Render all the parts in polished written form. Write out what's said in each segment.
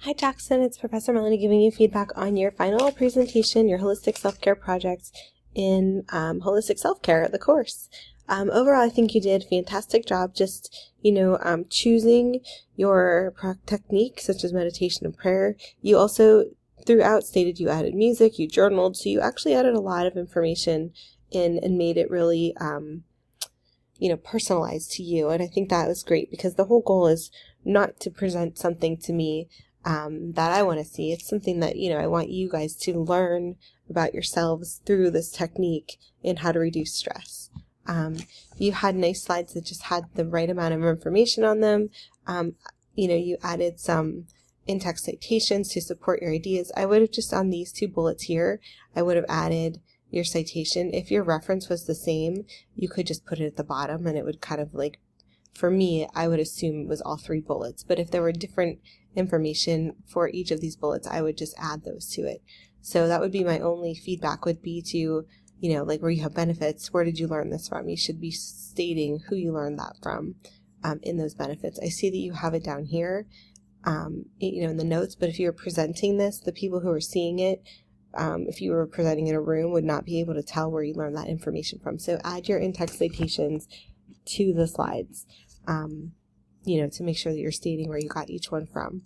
Hi Jackson, it's Professor Melanie giving you feedback on your final presentation, your holistic self-care project in holistic self-care, the course. Overall, I think you did a fantastic job just, choosing your technique such as meditation and prayer. You also throughout stated you added music, you journaled, so you actually added a lot of information in and made it really personalized to you. And I think that was great because the whole goal is not to present something to me that I want to see. It's something that, I want you guys to learn about yourselves through this technique and how to reduce stress. You had nice slides that just had the right amount of information on them. You added some in-text citations to support your ideas. I would have just on these 2 bullets here, I would have added your citation. If your reference was the same, you could just put it at the bottom and it would kind of like, for me, I would assume it was all 3 bullets. But if there were different information for each of these bullets, I would just add those to it. So that would be my only feedback would be to, like where you have benefits, where did you learn this from? You should be stating who you learned that from in those benefits. I see that you have it down here, in the notes, but if you were presenting this, the people who are seeing it, if you were presenting in a room, would not be able to tell where you learned that information from. So add your in-text citations to the slides, to make sure that you're stating where you got each one from.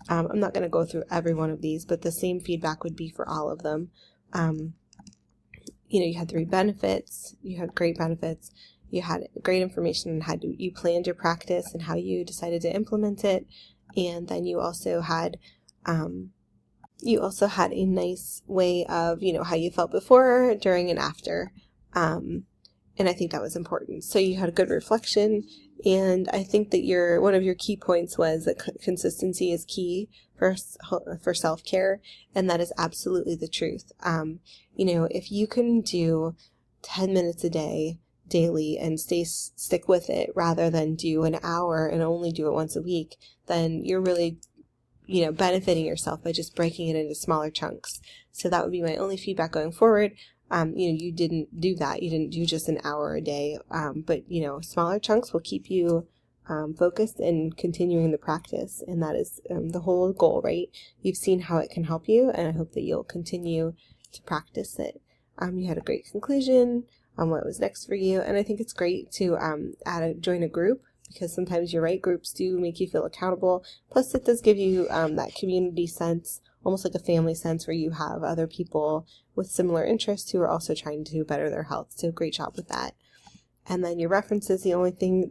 I'm not going to go through every one of these, but the same feedback would be for all of them. You had 3 benefits, you had great benefits, you had great information on how you planned your practice and how you decided to implement it, and then you also had a nice way of, how you felt before, during, and after. And I think that was important. So you had a good reflection, and I think that one of your key points was that consistency is key for self-care, and that is absolutely the truth. If you can do 10 minutes a day daily and stick with it rather than do an hour and only do it once a week, then you're really benefiting yourself by just breaking it into smaller chunks. So that would be my only feedback going forward. You didn't do that. You didn't do just an hour a day. But smaller chunks will keep you focused and continuing the practice. And that is the whole goal, right? You've seen how it can help you, and I hope that you'll continue to practice it. You had a great conclusion on what was next for you. And I think it's great to join a group, because sometimes you're right, groups do make you feel accountable. Plus it does give you that community sense, almost like a family sense, where you have other people with similar interests who are also trying to better their health. So great job with that. And then your references, the only thing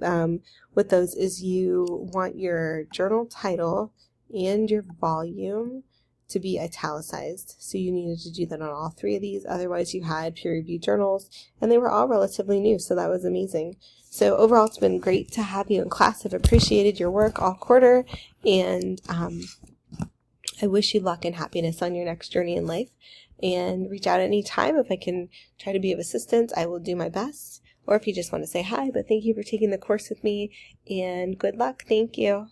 with those is you want your journal title and your volume to be italicized. So you needed to do that on all 3 of these. Otherwise you had peer-reviewed journals, and they were all relatively new, so that was amazing. So overall, it's been great to have you in class. I've appreciated your work all quarter, and I wish you luck and happiness on your next journey in life. And reach out anytime. If I can try to be of assistance, I will do my best. Or if you just want to say hi, but thank you for taking the course with me, and good luck. Thank you.